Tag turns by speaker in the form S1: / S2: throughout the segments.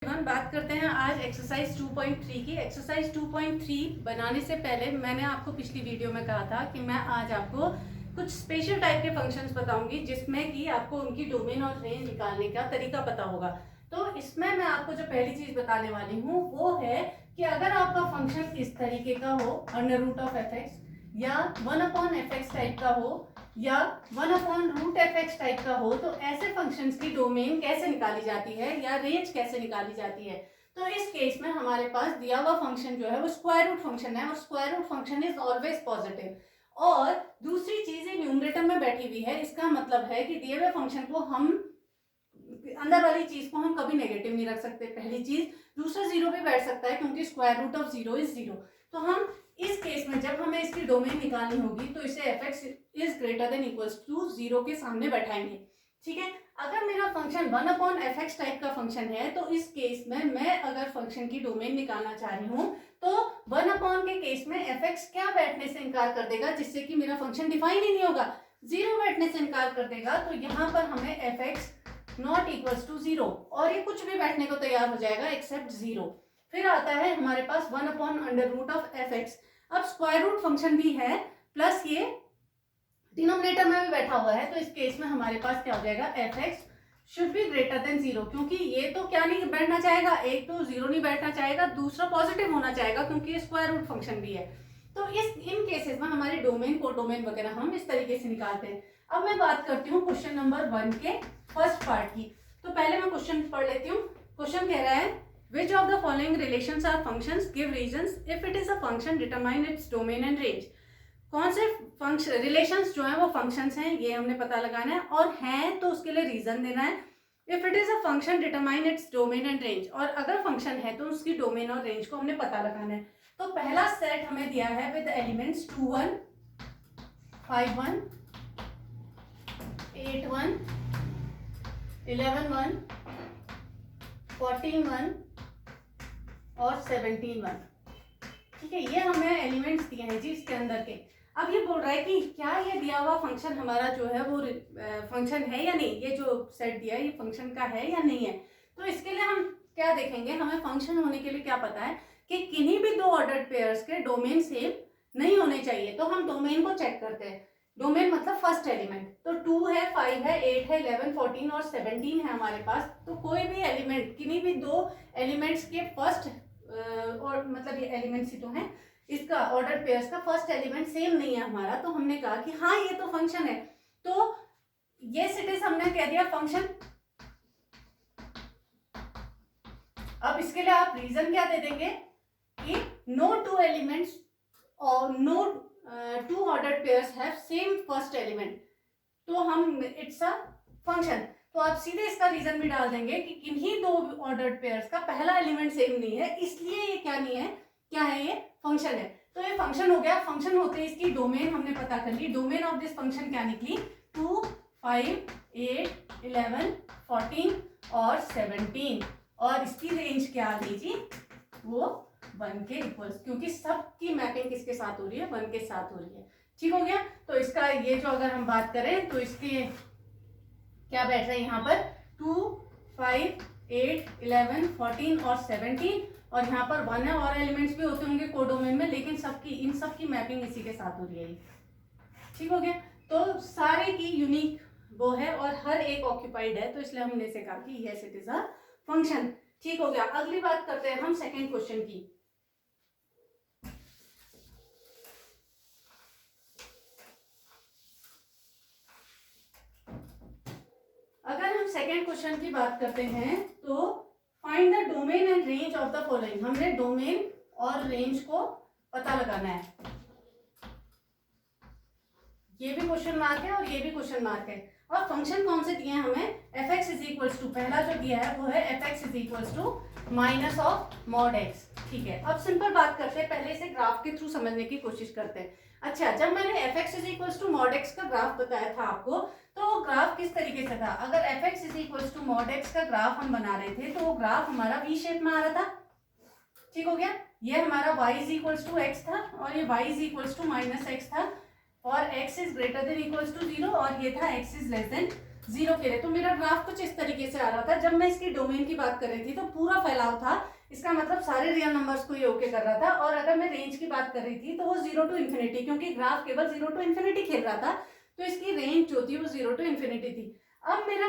S1: बात करते हैं आज एक्सरसाइज 2.3 की। एक्सरसाइज 2.3 बनाने से पहले मैंने आपको पिछली वीडियो में कहा था कि मैं आज आपको कुछ स्पेशल टाइप के फंक्शंस बताऊंगी जिसमें कि आपको उनकी डोमेन और रेंज निकालने का तरीका पता होगा। तो इसमें मैं आपको जो पहली चीज बताने वाली हूँ वो है कि अगर आपका फंक्शन इस तरीके का हो, under root of F X या 1/fx टाइप का हो या 1/√fx टाइप का हो, तो ऐसे फंक्शंस की डोमेन कैसे निकाली जाती है या रेंज कैसे निकाली जाती है। तो इस केस में हमारे पास दिया हुआ फंक्शन जो है वो स्क्वायर रूट फंक्शन है और square root function is always positive. और दूसरी चीज न्यूमरेटर में बैठी हुई है, इसका मतलब है कि दिए हुए फंक्शन को हम अंदर वाली चीज को हम कभी नेगेटिव नहीं रख सकते, पहली चीज। दूसरा जीरो भी बैठ सकता है क्योंकि square root of zero is zero. तो हम इस केस में जब हमें इसकी डोमेन निकालनी होगी तो इसे F X is greater than equals to zero के सामने बैठाएंगे। ठीक है, अगर मेरा फंक्शन 1/fx टाइप का फंक्शन है तो इस केस में मैं अगर फंक्शन की डोमेन निकालना चाह रही हूँ तो 1 के केस में एफ एक्स क्या बैठने से इनकार कर देगा जिससे कि मेरा फंक्शन डिफाइन ही नहीं होगा, जीरो बैठने से इनकार कर देगा। तो यहाँ पर हमें F X not equals to zero और ये कुछ भी बैठने को तैयार हो जाएगा एक्सेप्ट जीरो। फिर आता है हमारे पास 1/√f(x). अब स्क्वायर रूट फंक्शन भी है प्लस ये डिनोमिनेटर में भी बैठा हुआ है, तो इस केस में हमारे पास क्या हो जाएगा, F x should be greater than zero, क्योंकि ये तो क्या नहीं बैठना चाहेगा, एक तो जीरो नहीं बैठना चाहेगा, दूसरा पॉजिटिव होना चाहेगा क्योंकि ये स्क्वायर रूट फंक्शन भी है। तो इन केसेस में हमारी डोमेन कोडोमेन वगैरह हम इस तरीके से निकालते हैं। अब मैं बात करती हूँ क्वेश्चन नंबर 1 के फर्स्ट पार्ट की। तो पहले मैं क्वेश्चन पढ़ लेती हूँ। क्वेश्चन कह रहा है Which of the following relations are functions? Give reasons. If it is a function, determine its domain and range. कौन से फंक्शन रिलेशंस जो है वो फंक्शंस हैं ये हमने पता लगाना है, और हैं तो उसके लिए रीजन देना है। If it is a function determine its domain and range, और अगर फंक्शन है तो उसकी डोमेन और रेंज को हमने पता लगाना है। तो पहला सेट हमें दिया है विद एलिमेंट्स 2 1 5 1 8 1 11 1 14 1 और 17 1। ठीक है, ये हमें एलिमेंट्स दिए हैं जी इसके अंदर के। अब ये बोल रहा है कि क्या ये दिया हुआ फंक्शन हमारा जो है वो फंक्शन है या नहीं, ये जो सेट दिया है ये फंक्शन का है या नहीं है। तो इसके लिए हम क्या देखेंगे, हमें फंक्शन होने के लिए क्या पता है कि किन्हीं भी दो ऑर्डर्ड पेयर्स के डोमेन सेम नहीं होने चाहिए। तो हम डोमेन को चेक करते हैं, डोमेन मतलब फर्स्ट एलिमेंट। तो 2 है, 5 है, 8 है, 11 14 और 17 है हमारे पास। तो कोई भी एलिमेंट, किन्हीं भी दो एलिमेंट्स के फर्स्ट और मतलब ये एलिमेंट्स ही तो हैं, इसका ऑर्डर पेयर्स का फर्स्ट एलिमेंट सेम नहीं है हमारा। तो हमने कहा कि हाँ ये तो फंक्शन है। तो यस इट इज, हमने कह दिया फंक्शन। अब इसके लिए आप रीजन क्या दे देंगे कि नो टू एलिमेंट्स और no two ordered pairs have same first element, तो हम इट्स अ फंक्शन। तो आप सीधे इसका रीजन भी डाल देंगे कि किन्हीं दो ऑर्डर्ड पेयर्स का पहला एलिमेंट सेम नहीं है, इसलिए ये क्या नहीं है, क्या है, ये फंक्शन है। तो ये फंक्शन हो गया। फंक्शन होते इसकी डोमेन हमने पता कर ली। डोमेन ऑफ दिस फंक्शन क्या निकली, 2 5 8 11 14 और 17, और इसकी रेंज क्या आ गई जी, वो 1 के इक्वल्स, क्योंकि सबकी मैपिंग किसके साथ हो रही है, 1 के साथ हो रही है। ठीक हो गया। तो इसका ये जो अगर हम बात करें तो इसके क्या बैठ रहा है यहाँ पर, 2 5 8 11 14 और 17, और यहाँ पर 1 है, और एलिमेंट्स भी होते होंगे कोडोमेन में, लेकिन इन सब की मैपिंग इसी के साथ हो रही है। ठीक हो गया। तो सारे की यूनिक वो है और हर एक ऑक्यूपाइड है, तो इसलिए हमने इसे कहा कि yes it is a function. ठीक हो गया। अगली बात करते हैं हम सेकेंड क्वेश्चन की। अगर हम सेकेंड क्वेश्चन की बात करते हैं तो find the domain and range of the following. हमने डोमेन और रेंज को पता लगाना है। ये भी क्वेश्चन मार्क है और ये भी क्वेश्चन मार्क है। और फंक्शन कौन से दिए हैं हमें, F X is equals to, पहला जो दिया है वो है F X is equals to minus of mod X. ठीक है, अब सिंपल बात करते हैं, पहले इसे ग्राफ के थ्रू समझने की कोशिश करते हैं। अच्छा, जब मैंने F X is equals to mod X का ग्राफ बताया था आपको, तो वो ग्राफ किस तरीके से था, अगर F X is equals to mod X का ग्राफ हम बना रहे थे तो वो ग्राफ हमारा वी शेप में आ रहा था। ठीक हो गया। ये हमारा y is equals to X था और ये y is equals to minus X था, और x is greater than equals to 0, और ये था x इज लेस देन 0 खेले। तो मेरा ग्राफ कुछ इस तरीके से आ रहा था। जब मैं इसकी डोमेन की बात कर रही थी तो पूरा फैलाव था, इसका मतलब सारे रियल नंबर्स को ये ओके कर रहा था। और अगर मैं रेंज की बात कर रही थी तो वो 0 टू इन्फिनिटी, क्योंकि ग्राफ केवल 0 टू इन्फिनिटी खेल रहा था, तो इसकी रेंज जो थी वो 0 टू इन्फिनिटी थी। अब मेरा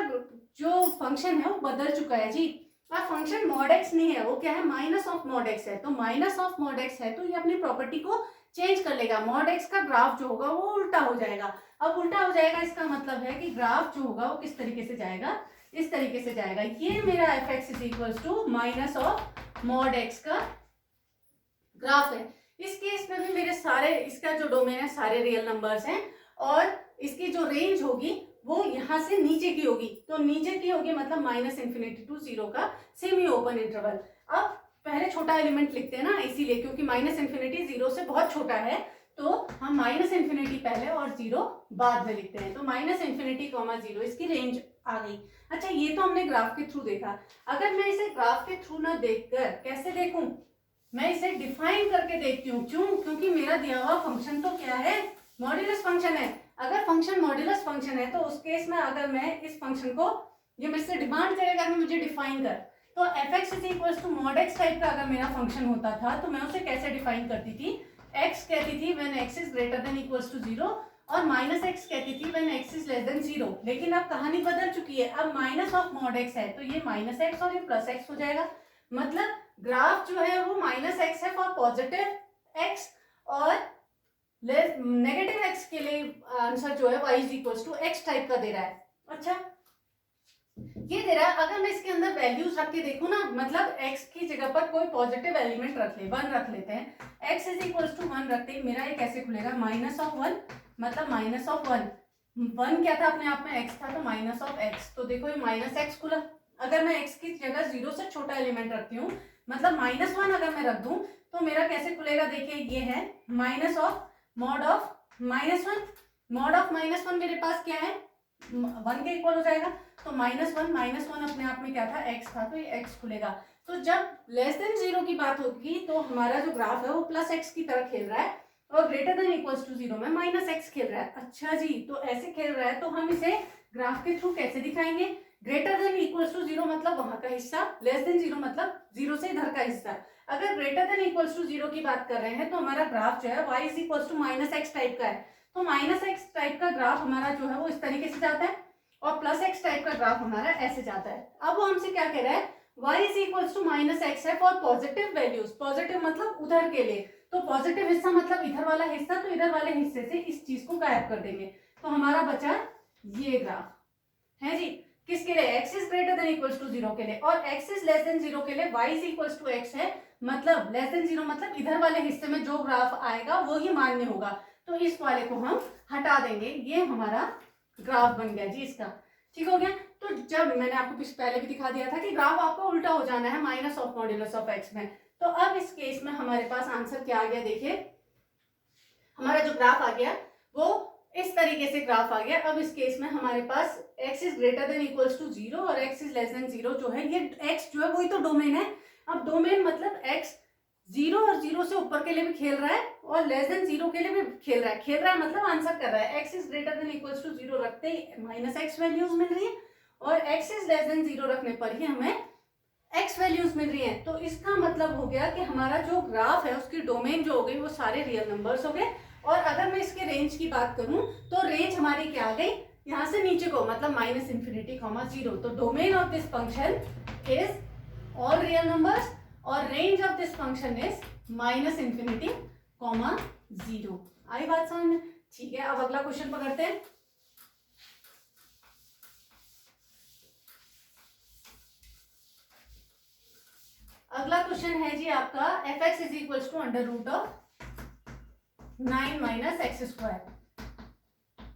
S1: जो फंक्शन है वो बदल चुका है जी। अब फंक्शन मॉड एक्स नहीं है, वो क्या है, माइनस ऑफ मॉड एक्स है। तो माइनस ऑफ मॉड एक्स है तो ये अपनी प्रॉपर्टी को चेंज कर लेगा। मॉड एक्स का ग्राफ जो होगा वो उल्टा हो जाएगा। अब उल्टा हो जाएगा इसका मतलब है कि ग्राफ जो होगा वो किस तरीके से जाएगा, इस तरीके से जाएगा। ये मेरा F X is equal to minus of mod X का ग्राफ है। इस केस में भी मेरे सारे, इसका जो डोमेन है सारे रियल नंबर्स हैं, और इसकी जो रेंज होगी वो यहाँ से नीचे की होगी। तो नीचे की होगी मतलब माइनस इन्फिनिटी टू 0 का सेमी ओपन इंटरवल। अब पहले छोटा एलिमेंट लिखते हैं ना, इसीलिए क्योंकि माइनस इन्फिनिटी 0 से बहुत छोटा है, तो हम माइनस इन्फिनिटी पहले और 0 बाद में लिखते हैं। तो माइनस इन्फिनिटी कॉमा 0 इसकी रेंज आ गई। अच्छा, ये तो हमने ग्राफ के थ्रू देखा। अगर मैं इसे ग्राफ के थ्रू ना देखकर कैसे देखूं, मैं इसे डिफाइन करके देखती हूँ। क्यों? क्योंकि मेरा दिया हुआ फंक्शन तो क्या है, मॉड्यूलस फंक्शन है। अगर फंक्शन मॉड्यूलस फंक्शन है तो उस केस में अगर मैं इस फंक्शन को, ये मेरे से डिमांड करेगा कि मुझे डिफाइन कर, तो F X is equal to mod X type का अगर मेरा फंक्शन होता था तो मैं उसे कैसे डिफाइन करती थी, एक्स कहती थी when X is greater than equals to 0, और माइनस एक्स कहती थी when X is less than 0। लेकिन अब कहानी बदल चुकी है, अब माइनस ऑफ मॉड एक्स है तो ये माइनस एक्स और ये प्लस एक्स हो जाएगा। मतलब ग्राफ जो है वो माइनस एक्स है फॉर पॉजिटिव एक्स, और नेगेटिव एक्स के लिए आंसर जो है y is equal to X type का दे रहा है। अच्छा, ये दे रहा है। अगर मैं इसके अंदर वैल्यूज रख के देखूं ना, मतलब x की जगह पर कोई पॉजिटिव एलिमेंट रख ले, 1 रख लेते हैं, x इज इक्वल टू 1 रखते ही मेरा ये कैसे खुलेगा, माइनस ऑफ 1, मतलब माइनस ऑफ 1 क्या था अपने आप में, x था, तो माइनस ऑफ x। तो देखो ये माइनस एक्स खुला। अगर मैं x की जगह 0 से छोटा एलिमेंट रखती हूँ, मतलब -1 अगर मैं रख दूं तो मेरा कैसे खुलेगा, देखिए ये है minus of mod of -1। Mod of -1 मेरे पास क्या है, 1 के इक्वल हो जाएगा। तो -1 अपने आप में क्या था, x था, तो ये x खुलेगा। तो जब लेस देन 0 की बात होगी तो हमारा जो ग्राफ है वो प्लस एक्स की तरह खेल रहा है, और ग्रेटर देन इक्वल्स टू 0 में माइनस एक्स खेल रहा है। अच्छा जी, तो ऐसे खेल रहा है तो हम इसे ग्राफ के थ्रू कैसे दिखाएंगे, ग्रेटर देन इक्वल्स टू 0 मतलब वहां का हिस्सा, लेस देन 0 मतलब 0 से इधर का हिस्सा। अगर ग्रेटर देन इक्वल्स टू 0 की बात कर रहे हैं तो हमारा ग्राफ जो है y is equals to minus X type का है। तो माइनस एक्स टाइप का ग्राफ हमारा जो है वो इस तरीके से जाता है, और प्लस एक्स टाइप का ग्राफ हमारा ऐसे जाता है। अब वो हमसे क्या कह रहा है, y is equals to minus X है फॉर पॉजिटिव वैल्यूज। पॉजिटिव मतलब उधर के लिए, तो पॉजिटिव हिस्सा मतलब इधर वाला हिस्सा, तो इधर वाले हिस्से से इस चीज को गायब कर देंगे। तो हमारा बचा ये ग्राफ है जी, किसके लिए, x is greater than equals to 0 के लिए, और x इज लेस देन 0 के लिए y is equals to x है। मतलब लेस देन 0 मतलब इधर वाले हिस्से में जो ग्राफ आएगा वो ही मान्य होगा, तो इस वाले को हम हटा देंगे। ये हमारा ग्राफ बन गया जी इसका, ठीक हो गया। तो जब मैंने आपको पहले भी दिखा दिया था कि ग्राफ आपको उल्टा हो जाना है minus of modulus of x में। तो अब इस केस में हमारे पास आंसर क्या आ गया, देखिए हमारा जो ग्राफ आ गया वो इस तरीके से ग्राफ आ गया। अब इस केस में हमारे पास x is greater than equals to 0 और x इज लेस देन 0 जो है, ये x जो है वही तो डोमेन है। अब डोमेन मतलब x 0 और 0 से ऊपर के लिए भी खेल रहा है और लेस देन 0 के लिए भी खेल रहा है। खेल रहा है मतलब आंसर कर रहा है। x is greater than equals to 0 रखते ही माइनस एक्स वैल्यूज मिल रही है, और x इज लेस देन 0 रखने पर ही हमें x वैल्यूज मिल रही हैं। तो इसका मतलब हो गया कि हमारा जो ग्राफ है उसकी डोमेन जो हो गई वो सारे रियल नंबर्स हो गए। और अगर मैं इसके रेंज की बात करूं तो रेंज हमारी क्या आ गई, यहाँ से नीचे को, मतलब माइनस इन्फिनिटी कॉमा 0। तो domain of this function is all real numbers और range of this function is minus infinity comma 0। आई बात समझ में? ठीक है, अब अगला क्वेश्चन पकड़ते हैं। अगला क्वेश्चन है जी आपका F X is equal to under root of 9 minus x square.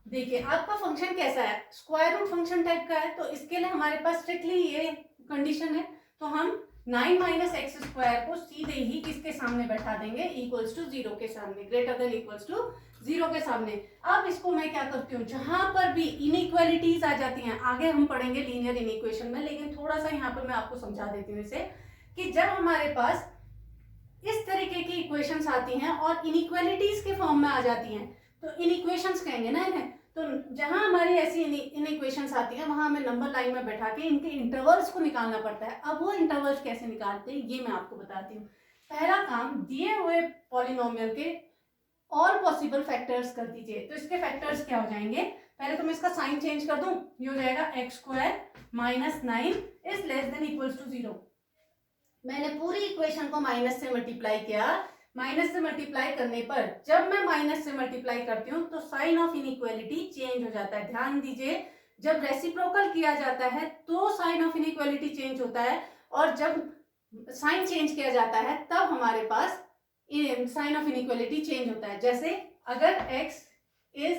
S1: देखिए आपका फंक्शन कैसा है, स्क्वायर रूट फंक्शन टाइप का है, तो इसके लिए हमारे पास स्ट्रिक्टली ये कंडीशन है। तो हम 9 माइनस एक्स स्क्वायर को सीधे ही किसके सामने बैठा देंगे, इक्वल्स टू 0 के सामने, ग्रेटर देन इक्वल्स टू 0 के सामने। अब इसको मैं क्या करती हूँ, जहां पर भी इनइक्वालिटीज आ जाती हैं, आगे हम पढ़ेंगे लीनियर इनइक्वेशन में, लेकिन थोड़ा सा यहाँ पर मैं आपको समझा देती हूँ इसे, कि जब हमारे पास इस तरीके की इक्वेशंस आती हैं और इनइक्वालिटीज के फॉर्म में आ जाती हैं, तो इनइक्वेशंस कहेंगे ना इन्हें। तो जहां हमारी ऐसी इनइक्वेशंस आती हैं वहां हमें नंबर लाइन में बैठा के इनके इंटरवल्स को निकालना पड़ता है। अब वो इंटरवल्स कैसे निकालते हैं ये मैं आपको बताती हूँ। पहला काम, दिए हुए पॉलिनोमियल के और पॉसिबल फैक्टर्स कर दीजिए। तो इसके फैक्टर्स क्या हो जाएंगे, पहले तो मैं इसका साइन चेंज कर दूं, ये हो जाएगा X square minus 9 is less than equals to 0। मैंने पूरी इक्वेशन को माइनस से मल्टीप्लाई किया। माइनस से मल्टीप्लाई करने पर जब मैं माइनस से मल्टीप्लाई करती हूँ तो साइन ऑफ इनइक्वालिटी चेंज हो जाता है। ध्यान दीजिए, जब रेसिप्रोकल किया जाता है तो साइन ऑफ इनइक्वालिटी चेंज होता है, और जब साइन चेंज किया जाता है तब हमारे पास साइन ऑफ इनइक्वालिटी चेंज होता है। जैसे अगर x is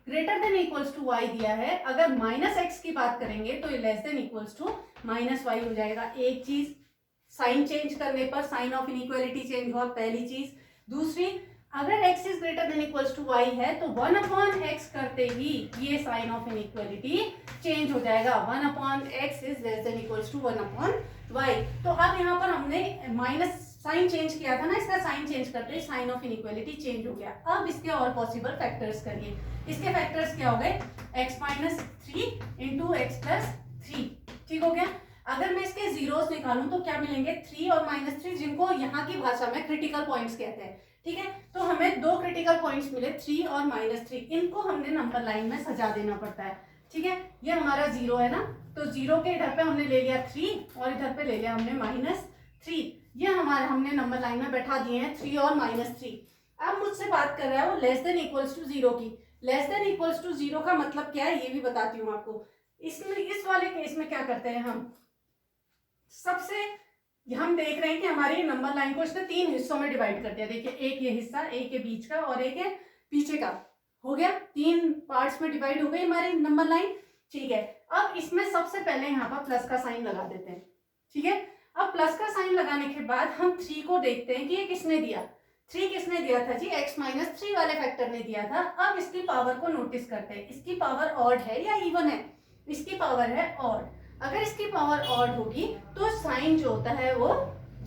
S1: greater than equals to Y दिया है, अगर माइनस एक्स की बात करेंगे तो ये less than equals to minus Y हो जाएगा। एक चीज, साइन चेंज करने पर साइन ऑफ इनइक्वालिटी चेंज हुआ, पहली चीज। दूसरी, अगर x is greater than equals to y है तो 1/x करते ही ये साइन ऑफ इनइक्वालिटी चेंज हो जाएगा। 1/x is less than equals to 1/y। तो अब यहाँ पर हमने माइनस साइन चेंज किया था ना, इसका साइन चेंज करते ही साइन ऑफ इनइक्वालिटी चेंज हो गया। अब इसके और पॉसिबल फैक्टर्स करिए। इसके फैक्टर्स क्या हो गए, x minus 3 into x plus 3, ठीक हो गया। अगर मैं इसके जीरोस निकालूं तो क्या मिलेंगे, 3 और -3, जिनको यहाँ की भाषा में क्रिटिकल पॉइंट्स कहते हैं, ठीक है। तो हमें दो क्रिटिकल पॉइंट्स मिले, 3 और -3, इनको हमने नंबर लाइन में सजा देना पड़ता है, ठीक है। ये हमारा 0 है ना, तो 0 के इधर पे हमने ले लिया 3 और इधर पे ले लिया हमने -3। ये हमारे हमने नंबर लाइन में बैठा दिए हैं 3 और -3। अब मुझसे बात कर रहा है वो लेस देन इक्वल्स टू 0 की। लेस देन इक्वल्स टू 0 का मतलब क्या है ये भी बताती हूँ आपको। इसमें इस वाले केस में क्या करते हैं हम, सबसे हम देख रहे हैं कि हमारी नंबर लाइन को इसने 3 हिस्सों में डिवाइड कर दिया। देखिए, एक ये हिस्सा, एक ये बीच का और एक ये पीछे का, हो गया 3 पार्ट्स में डिवाइड हो गई हमारी नंबर लाइन, ठीक है। अब इसमें सबसे पहले यहाँ पर प्लस का साइन लगा देते हैं, ठीक है। अब प्लस का साइन लगाने के बाद हम 3 को देखते हैं कि ये किसने दिया। 3 किसने दिया था जी, x माइनस 3 वाले फैक्टर ने दिया था। अब इसकी पावर को नोटिस करते हैं, इसकी पावर ऑड है या इवन है, इसकी पावर है ऑड। अगर इसकी पावर ऑड होगी तो साइन जो होता है वो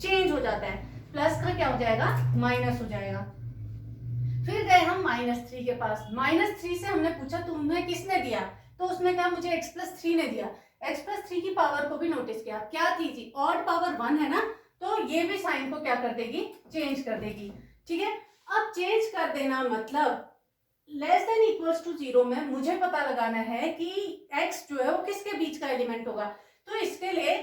S1: चेंज हो जाता है, प्लस का क्या हो जाएगा, माइनस हो जाएगा। फिर गए हम -3 के पास। -3 से हमने पूछा तुम्हें किसने दिया, तो उसने कहा मुझे x प्लस 3 ने दिया। x प्लस 3 की पावर को भी नोटिस किया, क्या थी जी, ऑड पावर 1 है ना, तो ये भी साइन को क्या कर देगी, चेंज कर देगी, ठीक है। अब चेंज कर देना मतलब लेस देन इक्वल्स टू 0 में मुझे पता लगाना है कि x जो है वो किसके बीच का एलिमेंट होगा। तो इसके लिए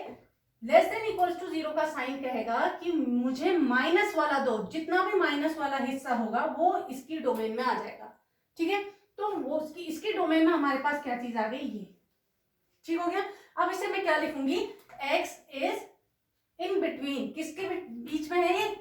S1: लेस देन इक्वल्स टू 0 का साइन कहेगा कि मुझे माइनस वाला दो, जितना भी माइनस वाला हिस्सा होगा वो इसकी डोमेन में आ जाएगा, ठीक है। तो वो इसकी डोमेन में हमारे पास क्या चीज आ गई, ये, ठीक हो गया। अब इसे मैं क्या लिखूंगी, x इज इन बिटवीन, किसके बीच में है ये,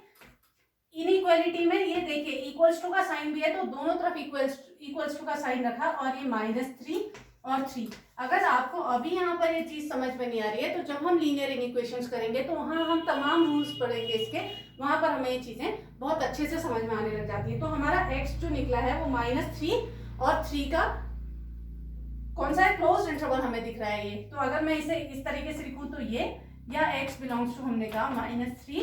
S1: इनइक्वालिटी में। ये देखिए इक्वल्स टू का साइन भी है तो दोनों तरफ इक्वल्स टू का साइन रखा, और ये -3 और 3। अगर आपको अभी यहाँ पर ये चीज समझ में नहीं आ रही है तो जब हम लीनियर इनइक्वेशंस करेंगे तो वहां हम तमाम रूल्स पढ़ेंगे इसके, वहां पर हमें ये चीजें बहुत अच्छे से समझ में आने लग जाती है। तो हमारा x जो निकला है वो -3 और 3 का कौन सा है, क्लोज इंटरवल हमें दिख रहा है ये। तो अगर मैं इसे इस तरीके से लिखूं तो ये, या x बिलोंग्स टू हमने कहा -3,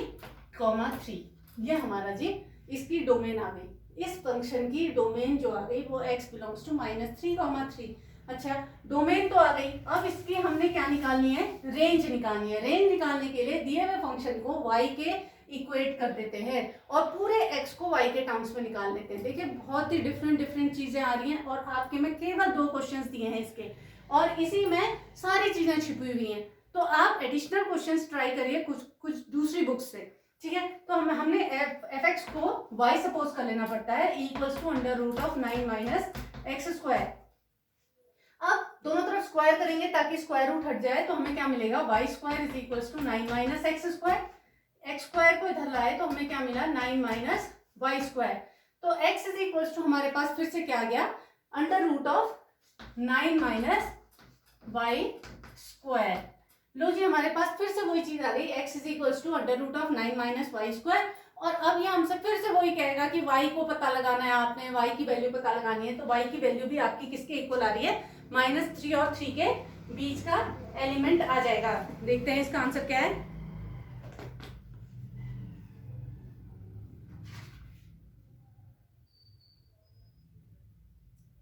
S1: 3, ये हमारा जी इसकी डोमेन आ गई। इस फंक्शन की डोमेन जो आ गई वो x बिलोंग्स टू -3, 3। अच्छा, डोमेन तो आ गई। अब इसकी हमने क्या निकालनी है, रेंज निकालनी है। रेंज निकालने के लिए दिए हुए फंक्शन को y के इक्वेट कर देते हैं और पूरे x को y के टर्म्स में निकाल लेते हैं। देखिए बहुत ही डिफरेंट चीजें आ रही हैं और आपके में केवल 2 क्वेश्चंस दिए हैं इसके, और इसी में सारी चीजें छिपी हुई हैं। तो आप एडिशनल क्वेश्चंस ट्राई करिए कुछ दूसरी बुक्स से, ठीक है। तो हमने fx को y सपोज कर लेना पड़ता है equals to √9 minus x square. अब दोनों तरफ स्क्वायर करेंगे ताकि स्क्वायर रूट हट जाए, तो हमें क्या मिलेगा, y square is equals to 9 minus x square. X square को इधर लाए तो हमें क्या मिला, 9 माइनस वाई स्क्वायर। तो x इज इक्वल्स टू हमारे पास फिर से क्या आ गया, √9 माइनस वाई स्क्वायर। लो जी हमारे पास फिर से वही चीज आ गई, x is equals to √9 minus Y square. और अब ये हमसे फिर से वही कहेगा कि y को पता लगाना है, आपने y की वैल्यू पता लगानी है। तो y की वैल्यू भी आपकी किसके इक्वल आ रही है, -3 और 3 के बीच का एलिमेंट आ जाएगा। देखते हैं इसका आंसर क्या है।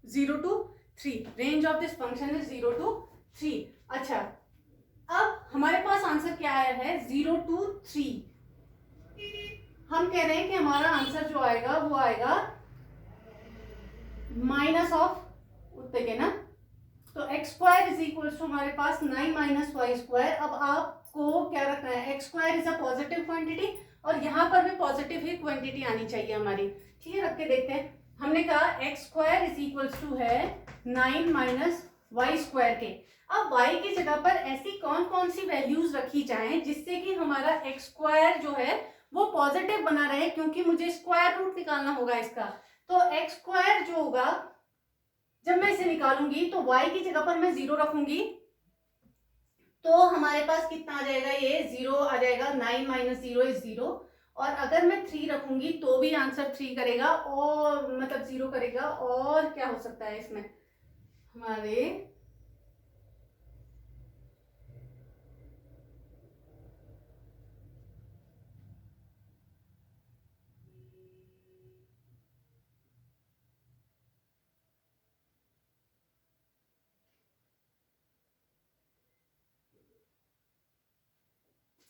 S1: 0 to 3। Range of this function is 0 to 3। अच्छा, अब हमारे पास आंसर क्या आया है? 0 to 3। हम कह रहे हैं कि हमारा आंसर जो आएगा वो आएगा माइनस ऑफ उत्ते के ना, तो X square is equal to हमारे पास 9 माइनस वाई स्क्वायर। अब आपको क्या रखना है? X square is a positive quantity और यहाँ पर भी पॉजिटिव ही क्वांटिटी आनी चाहिए हमारी। ठीक है, रख के देखते हैं। हमने कहा X square is equal to है 9 माइनस वाई स्क्वायर के। अब y की जगह पर ऐसी कौन कौन सी वैल्यूज रखी जाएं जिससे कि हमारा एक्स स्क्वायर जो है वो पॉजिटिव बना रहे, क्योंकि मुझे स्क्वायर रूट निकालना होगा इसका। तो एक्स स्क्वायर जो होगा, जब मैं इसे निकालूंगी तो y की जगह पर मैं 0 रखूंगी, तो हमारे पास कितना आ जाएगा? ये 0 आ जाएगा। 9 माइनस 0 इज 0। और अगर मैं 3 रखूंगी तो भी आंसर 3 करेगा, और मतलब 0 करेगा। और क्या हो सकता है इसमें हमारे?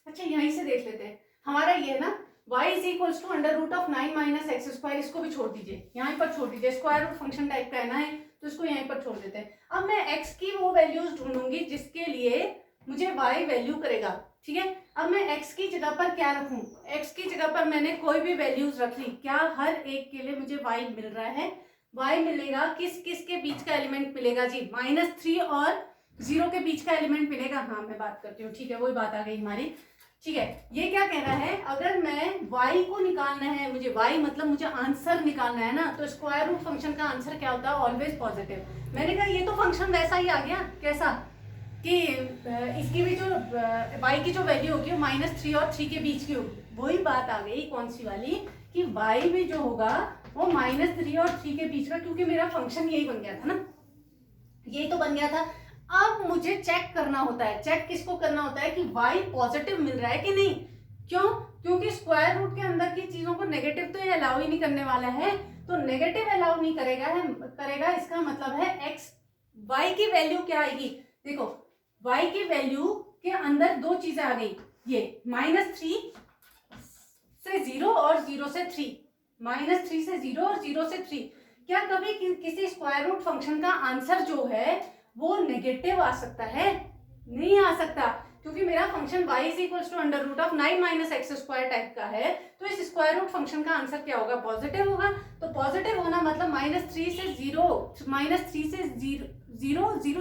S1: अच्छा, यहीं से देख लेते हैं। हमारा ये है ना, y is equal to under root of 9 minus x square. इसको भी छोड़ दीजिए, यहाँ पर छोड़ दीजिए। स्क्वायर रूट फंक्शन टाइप का है ना, तो इसको यहीं पर छोड़ देते हैं। अब मैं x की वो वैल्यूज ढूंढूंगी जिसके लिए मुझे y वैल्यू करेगा। ठीक है, अब मैं x की जगह पर क्या रखूं? x की जगह पर मैंने कोई भी वैल्यूज रख ली। क्या हर एक के लिए मुझे y मिल रहा है? y मिलेगा किस किस के बीच का एलिमेंट मिलेगा जी? -3 और 0 के बीच का एलिमेंट मिलेगा। हाँ, मैं बात करती हूँ। ठीक है, वही बात आ गई हमारी। ठीक है, ये क्या कह रहा है? अगर मैं y को निकालना है, मुझे y मतलब मुझे आंसर निकालना है ना, तो स्क्वायर रूट फंक्शन का आंसर क्या होता है? Always positive. मैंने कहा ये तो फंक्शन वैसा ही आ गया। कैसा कि इसकी भी जो y की जो वैल्यू होगी वो -3 और 3 के बीच की होगी। वही बात आ गई, कौन सी वाली? कि y भी जो होगा वो -3 और 3 के बीच का, क्योंकि मेरा फंक्शन यही बन गया था ना, यही तो बन गया था। अब मुझे चेक करना होता है। चेक किसको करना होता है? कि y पॉजिटिव मिल रहा है कि नहीं। क्यों? क्योंकि स्क्वायर रूट के अंदर की चीजों को नेगेटिव तो ये अलाउ ही नहीं करने वाला है, तो नेगेटिव अलाउ नहीं करेगा। इसका मतलब है एक्स y की वैल्यू क्या आएगी? देखो, y की वैल्यू के अंदर दो चीजें आ गई, ये -3 से 0 और 0 से 3। -3 से 0 और 0 से 3। क्या कभी किसी स्क्वायर रूट फंक्शन का आंसर जो है वो नेगेटिव आ सकता है? नहीं आ सकता, क्योंकि मेरा function y is equal to under root of 9 minus x square type का है। तो इस स्क्वायर रूट फंक्शन का आंसर क्या होगा? पॉजिटिव होगा। तो पॉजिटिव होना मतलब -3 से 0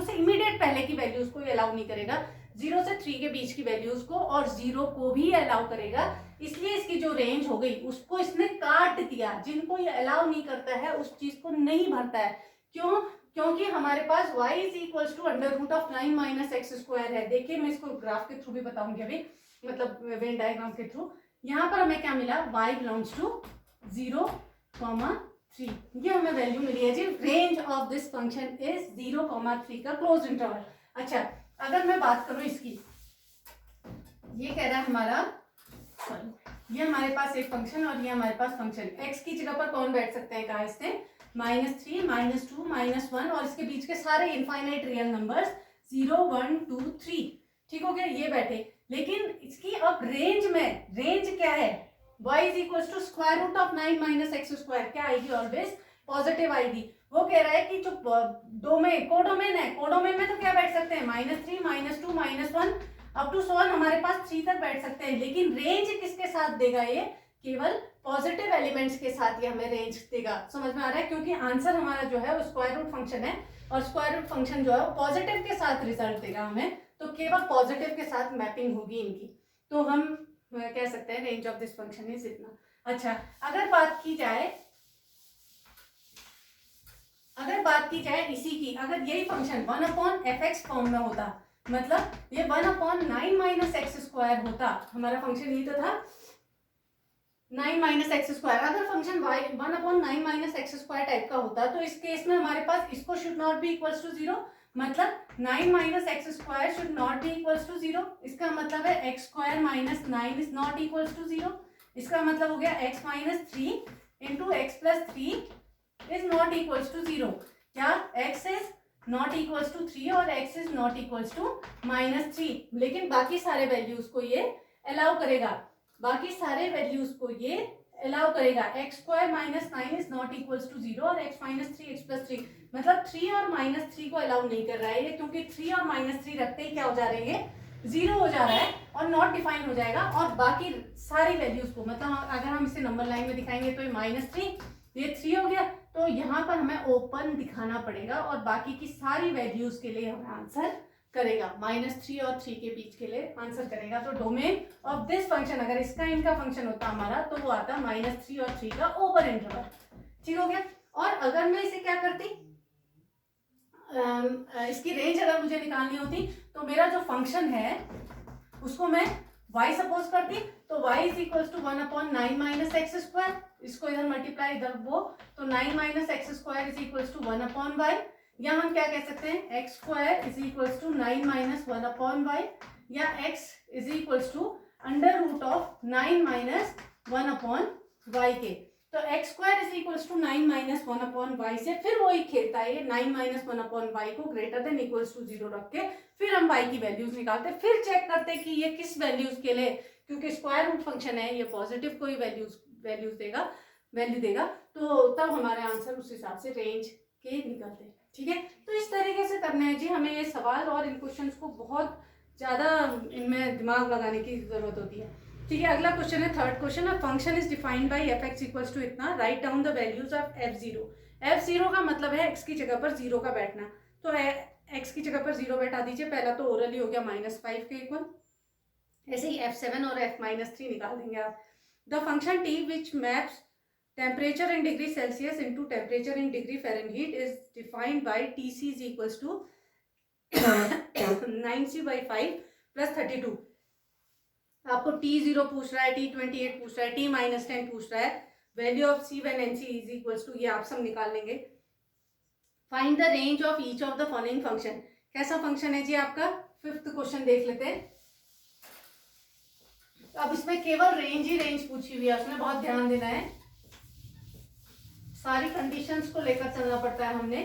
S1: से इमीडिएट पहले की वैल्यूज को अलाउ नहीं करेगा, 0 से 3 के बीच की वैल्यूज को, और 0 को भी अलाउ करेगा। इसलिए इसकी जो रेंज हो गई उसको इसने काट दिया। जिनको ये अलाउ नहीं करता है उस चीज को नहीं भरता है। क्यों? क्योंकि हमारे पास y is equal to under root of 9 minus x square है। देखिए, मैं इसको ग्राफ के थ्रू भी बताऊंगी अभी, मतलब वेन डायग्राम के थ्रू। यहाँ पर हमें क्या मिला? y belongs to 0,3। ये हमें वैल्यू मिली है जी। Range of this function is 0,3 का क्लोज इंटरवल। अच्छा, अगर मैं बात करूं इसकी, ये कह रहा है हमारा, ये हमारे पास एक फंक्शन और ये हमारे पास फंक्शन। x की जगह पर कौन बैठ सकते हैं? कहा इसने -3, -2, -1, और इसके बीच के सारे इनफाइनाइट रियल नंबर्स 0, 1, 2, 3। ठीक हो गया, ये बैठे। लेकिन इसकी अब रेंज में, रेंज क्या है? y is equal to square root of 9 minus x square. क्या आएगी? ऑलवेज पॉजिटिव आएगी। वो कह रहा है कि जो डोमेन, कोडोमेन है, कोडोमेन में तो क्या बैठ सकते हैं? -3, -2, -1 अप टू 1 हमारे पास 3 तक बैठ सकते हैं। लेकिन रेंज किसके साथ देगा? ये केवल पॉजिटिव एलिमेंट्स के साथ ये हमें रेंज देगा। समझ में आ रहा है? क्योंकि आंसर हमारा जो है वो स्क्वायर रूट फंक्शन है, और स्क्वायर रूट फंक्शन जो है वो पॉजिटिव के साथ रिजल्ट देगा हमें, तो केवल पॉजिटिव के साथ मैपिंग होगी इनकी। तो हम कह सकते हैं range of this function is इतना। अच्छा, अगर बात की जाए इसी की, अगर यही फंक्शन 1/fx फॉर्म में होता, मतलब ये 1/9 माइनस एक्स स्क्वायर होता, हमारा फंक्शन ये तो था 9 माइनस एक्स स्क्वायर। अगर function y 1/9 minus x square type का होता, तो इस केस में हमारे पास इसको should not be equals to 0, मतलब 9 minus x square should not be equals to 0। इसका मतलब है x square minus 9 is not equals to 0। इसका मतलब हो गया x minus 3 into x plus 3 is not equals to 0। क्या x is not equals to 3 और x is not equals to -3, लेकिन बाकी सारे वैल्यूज को ये अलाउ करेगा, बाकी सारे वैल्यूज को ये अलाउ करेगा। x square -9 is not equals to 0 और x -3 x + 3, मतलब 3 और -3 को अलाउ नहीं कर रहा है ये, क्योंकि 3 और -3 रखते ही क्या हो जा रही है, 0 हो जा रहा है और नॉट डिफाइन हो जाएगा। और बाकी सारी वैल्यूज को, मतलब अगर हम इसे नंबर लाइन में दिखाएंगे तो ये -3, ये 3 हो गया, तो यहाँ पर हमें ओपन दिखाना पड़ेगा और बाकी की सारी वैल्यूज के लिए हमें आंसर करेगा, -3 और 3 के बीच के लिए आंसर करेगा। तो डोमेन ऑफ दिस फंक्शन, अगर इसका इनका फंक्शन होता हमारा तो वो आता -3 और 3 का ओपन इंटरवल। ठीक हो गया। और अगर मैं इसे क्या करती, इसकी रेंज अगर मुझे निकालनी होती तो मेरा जो फंक्शन है उसको मैं y सपोज करती, तो y is equals to 1/9 - x², इसको इधर मल्टीप्लाई इधर वो, तो 9 - x² is equals to 1/y, या हम क्या कह सकते हैं, x² is equals to 9 - 1/y, या x is equals to √9 - 1/y के। तो x² is equals to 9 - 1/y से फिर वही खेलता है, 9 - 1/y को ग्रेटर देन इक्वल्स टू 0 रख के फिर हम y की वैल्यूज निकालते, फिर चेक करते कि ये किस वैल्यूज के लिए, क्योंकि स्क्वायर रूट फंक्शन है ये पॉजिटिव कोई वैल्यू देगा, तो तब हमारे आंसर उस हिसाब से रेंज के निकलते हैं। ठीक है, तो इस तरीके से करना है जी हमें ये सवाल, और इन क्वेश्चंस को बहुत ज़्यादा इनमें दिमाग लगाने की ज़रूरत होती है। ठीक है, अगला क्वेश्चन है, थर्ड क्वेश्चन है, function is defined by f(x) equals to इतना, right down the values of f0। f0 का मतलब है x की जगह पर 0 का बैठना, तो x की जगह पर 0 बैठा दीजिए, पहला तो ओरली हो गया -5 के इक्वल, ऐसे ही f7 और f-3 निकाल देंगे आप। The function t which maps temperature in degree Celsius into temperature in degree Fahrenheit is defined by Tc is equals to 9c/5 + 32। आपको T0 पूछ रहा है, T28 पूछ रहा है, T-10 पूछ रहा है, value of c when nc is equals to, ये आप सब निकाल लेंगे। Find the range of each of the following function, कैसा फंक्शन है जी आपका, फिफ्थ क्वेश्चन देख लेते हैं। अब इसमें केवल रेंज ही रेंज पूछी हुई है, उसमें बहुत ध्यान देना है, सारी कंडीशंस को लेकर चलना पड़ता है हमने।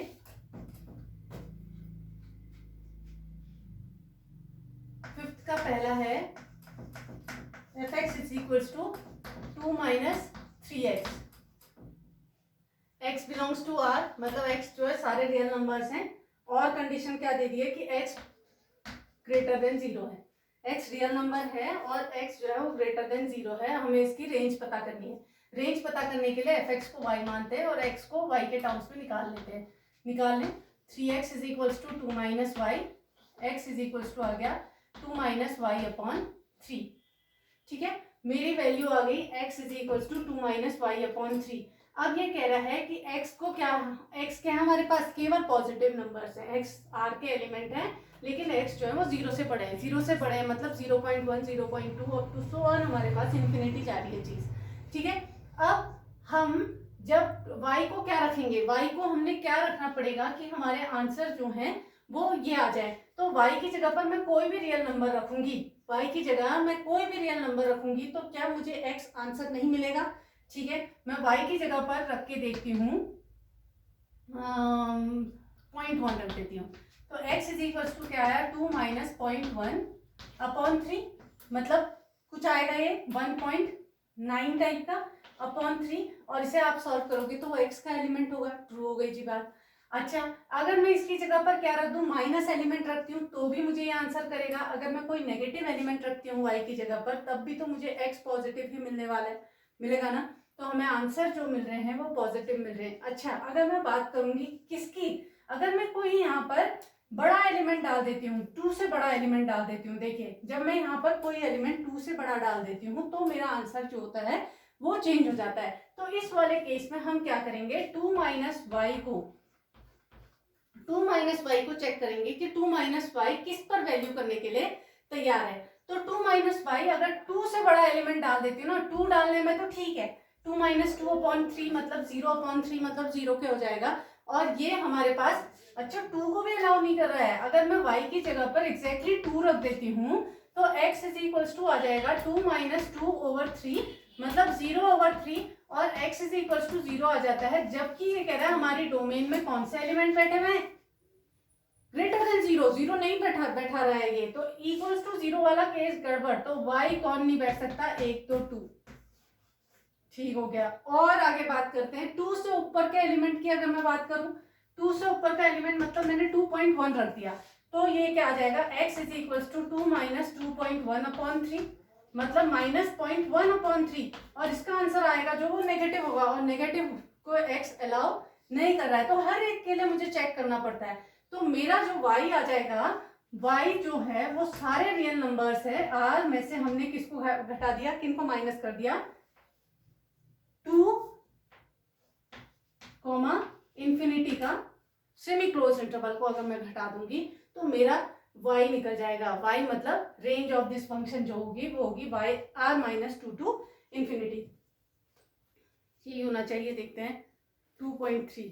S1: फिफ्थ का पहला है f(x) is equals to 2 - 3x, x belongs to r, मतलब x जो है सारे रियल नंबर्स हैं, और कंडीशन क्या दे दी है कि x ग्रेटर देन 0 है, x रियल नंबर है और x जो है वो ग्रेटर देन 0 है। हमें इसकी रेंज पता करनी है, रेंज पता करने के लिए f(x) को y मानते हैं और x को y के टर्म्स में निकाल लेते हैं, निकाल लें। 3x is equals to 2 - y, x is equals to आ गया 2 - y/3। ठीक है, मेरी वैल्यू आ गई x is equals to 2 - y/3। अब ये कह रहा है कि x को क्या, x क्या है हमारे पास, केवल पॉजिटिव नंबर्स हैं, x r के एलिमेंट हैं, लेकिन x जो है वो 0 से बड़े हैं, 0 से बड़े हैं मतलब 0.1 0.2 अप टू सो ऑन, हमारे पास इन्फिनिटी जा रही है चीज। ठीक है, अब हम जब y को क्या रखेंगे, y को हमने क्या रखना पड़ेगा कि हमारे आंसर जो हैं वो ये आ जाए, तो y की जगह पर मैं कोई भी रियल नंबर रखूंगी, y की जगह मैं कोई भी रियल नंबर रखूंगी तो क्या मुझे x आंसर नहीं मिलेगा। ठीक है, मैं y की जगह पर रख के देखती हूँ 0.1 रख देती हूँ, तो x इज इक्वल्स टू क्या आया, 2 - 0.1/3, मतलब कुछ आएगा ये 1.9 टाइप का /3, और इसे आप सॉल्व करोगे तो वो x का एलिमेंट होगा, ट्रू हो गई जी बात। अच्छा, अगर मैं इसकी जगह पर क्या रख दूं, माइनस एलिमेंट रखती हूँ तो भी मुझे ये आंसर करेगा, अगर मैं कोई नेगेटिव एलिमेंट रखती हूँ y की जगह पर तब भी तो मुझे x पॉजिटिव ही मिलने वाला है, मिलेगा ना, तो हमें आंसर जो मिल रहे हैं वो पॉजिटिव मिल रहे हैं। अच्छा, अगर मैं बात करूंगी किसकी, अगर मैं कोई यहाँ पर बड़ा एलिमेंट डाल देती हूँ, 2 से बड़ा एलिमेंट डाल देती हूँ, देखिए जब मैं यहाँ पर कोई एलिमेंट 2 से बड़ा डाल देती हूँ तो मेरा आंसर जो होता है वो चेंज हो जाता है। तो इस वाले केस में हम क्या करेंगे, 2 - y को चेक करेंगे कि 2 - y किस पर वैल्यू करने के लिए तैयार है। तो 2 - y अगर 2 से बड़ा एलिमेंट डाल देती हूँ ना, 2 डालने में तो ठीक है, 2 - 2/3 मतलब 0/3 मतलब 0 के हो जाएगा, और ये हमारे पास, अच्छा 2 को भी अलाउ नहीं कर रहा है, अगर मैं y की जगह पर एग्जैक्टली 2 रख देती हूँ तो x इज इक्वल्स टू आ जाएगा 2 - 2/3 मतलब 0/3, और x इज इक्वल्स टू 0 आ जाता है, जबकि ये कह रहा है हमारी डोमेन में कौन से एलिमेंट बैठे हुए हैं, ग्रेटर देन जीरो, जीरो नहीं बैठा रहा है ये, तो इक्वल्स टू जीरो वाला केस गड़बड़, तो y कौन नहीं बैठ सकता, एक तो 2, ठीक हो गया। और आगे बात करते हैं 2 से ऊपर के एलिमेंट की, अगर मैं बात करूं 2 से ऊपर का एलिमेंट मतलब मैंने 2.1 रख दिया, तो ये क्या आ जाएगा, x is equals to 2 minus 2.1/3, मतलब -0.1/3, और इसका आंसर आएगा जो वो नेगेटिव होगा, और नेगेटिव को x अलाउ नहीं कर रहा है, तो हर एक के लिए मुझे चेक करना पड़ता है। तो मेरा जो y आ जाएगा, y जो है वो सारे रियल नंबर्स है, r में से हमने किसको घटा दिया, किनको माइनस कर दिया, 2, इंफिनिटी का सेमी क्लोज इंटरवल को अगर मैं घटा दूंगी तो मेरा y निकल जाएगा। y मतलब रेंज ऑफ दिस फंक्शन जो होगी वो होगी y r-2 टू इंफिनिटी, ये होना चाहिए, देखते हैं 2.3,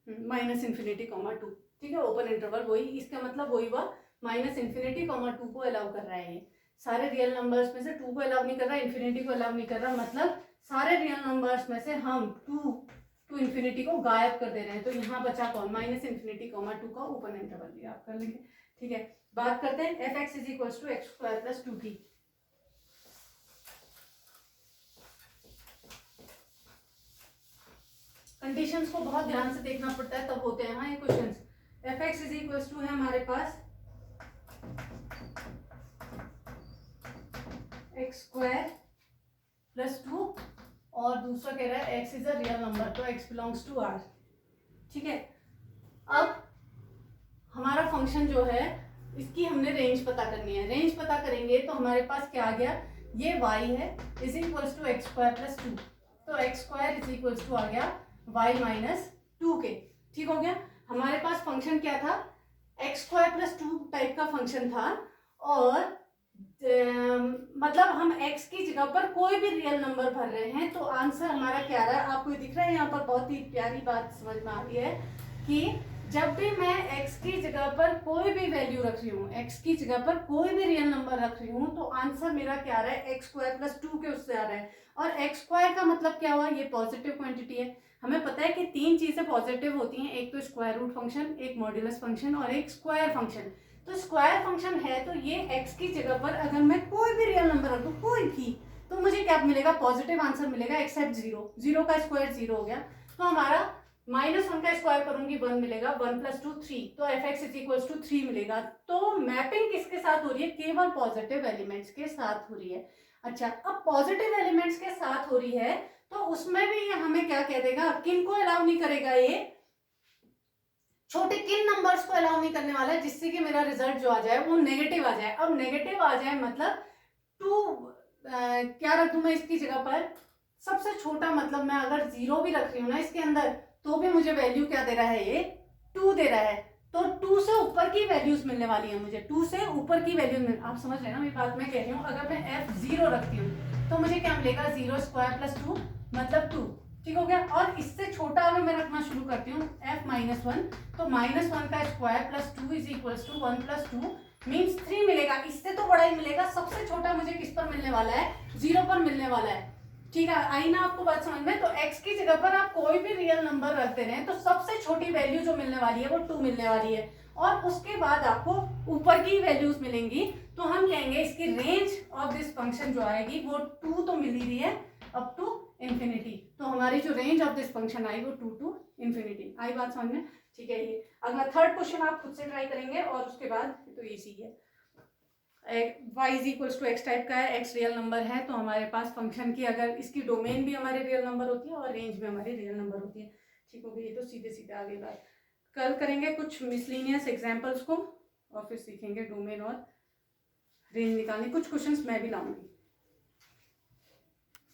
S1: -∞, 2, ठीक है, ओपन इंटरवल वही, इसका मतलब वही हुआ -∞, 2 को अलाउ कर रहा है, ये सारे रियल नंबर्स में से 2 को अलाउ नहीं कर रहा, इंफिनिटी को अलाउ नहीं कर रहा, मतलब सारे रियल नंबर्स में से हम 2 टू इंफिनिटी को गायब कर दे रहे हैं, तो यहाँ बचा कौन, -∞, 2 का ओपन इंटरवल, ये आप कर लेंगे, ठीक है। बात करते हैं f(x = x² + 2t), कंडीशंस को बहुत ध्यान से देखना पड़ता है, तब होते हैं हाँ ये क्वेश्चंस। f(x = है हमारे पास x² + 2, और दूसरा कह रहा है x is a real number, तो x बिलोंग्स टू r, ठीक है। अब हमारा फंक्शन जो है इसकी हमने रेंज पता करनी है, रेंज पता करेंगे तो हमारे पास क्या आ गया, ये y है इज इक्वल्स टू x² + 2, तो x² इज इक्वल्स टू आ गया y - 2 के, ठीक हो गया। हमारे पास फंक्शन क्या था, x² + 2 टाइप का फंक्शन था, और मतलब हम x की जगह पर कोई भी रियल नंबर भर रहे हैं, तो आंसर हमारा क्या रहा है, आपको दिख रहा है यहाँ पर, बहुत ही प्यारी बात समझ में आ रही है कि जब भी मैं x की जगह पर कोई भी वैल्यू रख रही हूँ, x की जगह पर कोई भी रियल नंबर रख रही हूँ, तो आंसर मेरा क्या आ रहा है, x² + 2 के उससे आ रहा है, और x² का मतलब क्या हुआ, ये पॉजिटिव क्वांटिटी है। हमें पता है कि 3 चीजें पॉजिटिव होती हैं, एक तो स्क्वायर रूट फंक्शन, एक मॉड्यूलस फंक्शन, और एक स्क्वायर फंक्शन। तो स्क्वायर फंक्शन है तो ये x की जगह पर अगर मैं कोई भी रियल नंबर रख दूं, कोई भी, तो मुझे क्या मिलेगा, पॉजिटिव आंसर मिलेगा, एक्सेप्ट 0, 0 का स्क्वायर 0 हो गया, तो हमारा -1 का स्क्वायर करूंगी 1 मिलेगा, 1 + 2 3, तो f(x = 3 मिलेगा। तो मैपिंग किसके साथ हो रही है, केवल पॉजिटिव एलिमेंट्स के साथ हो रही है। अच्छा, अब पॉजिटिव एलिमेंट्स के साथ हो रही है तो उसमें भी ये हमें क्या कह देगा, किन को अलाउ नहीं करेगा, ये छोटे किन नंबर्स को अलाउ नहीं करने वाला है, जिससे कि मेरा रिजल्ट जो आ जाए वो नेगेटिव आ जाए। अब नेगेटिव आ जाए मतलब 2 क्या रख दूं मैं इसकी जगह पर, सबसे छोटा, मतलब मैं अगर 0 भी रख रही हूँ ना इसके अंदर, तो भी मुझे वैल्यू क्या दे रहा है, ये 2 दे रहा है, तो 2 से ऊपर की वैल्यूज मिलने वाली है मुझे, 2 से ऊपर की वैल्यूज आप समझ रहे हैं ना मेरी बात, मैं कह रही हूँ अगर मैं f0 रखती हूँ तो मुझे क्या मिलेगा, 0² + 2 मतलब 2, ठीक हो गया। और इससे छोटा अगर मैं रखना शुरू करती हूँ f-1, तो -1 का square + 2 is equals to 1 + 2 means 3 मिलेगा, इससे तो बड़ा ही मिलेगा। सबसे छोटा मुझे किस पर मिलने वाला है, 0 पर मिलने वाला है, ठीक है, आई ना आपको बात समझ में। तो x की जगह पर आप कोई भी रियल नंबर रखते रहे तो सबसे छोटी वैल्यू जो मिलने वाली है वो 2 मिलने वाली है, और उसके बाद आपको ऊपर की वैल्यूज मिलेंगी, तो हम कहेंगे इसकी रेंज ऑफ दिस फंक्शन जो आएगी वो 2 तो मिल ही रही है अप टू इंफिनिटी, तो हमारी जो रेंज ऑफ दिस फंक्शन आई वो 2 टू इंफिनिटी। आई बात समझ में, ठीक है। ये अगला थर्ड क्वेश्चन आप खुद से ट्राई करेंगे, और उसके बाद तो इजी है, y = x टाइप का है, x रियल नंबर है, तो हमारे पास फंक्शन की अगर इसकी डोमेन भी हमारे रियल नंबर होती है और रेंज भी हमारी रियल नंबर होती है, ठीक हो गई। ये तो सीधे सीधे आगे बात, कल करेंगे कुछ मिसलिनियस एग्जांपल्स को, और फिर सीखेंगे डोमेन और रेंज निकालने, कुछ क्वेश्चंस मैं भी लाऊंगी।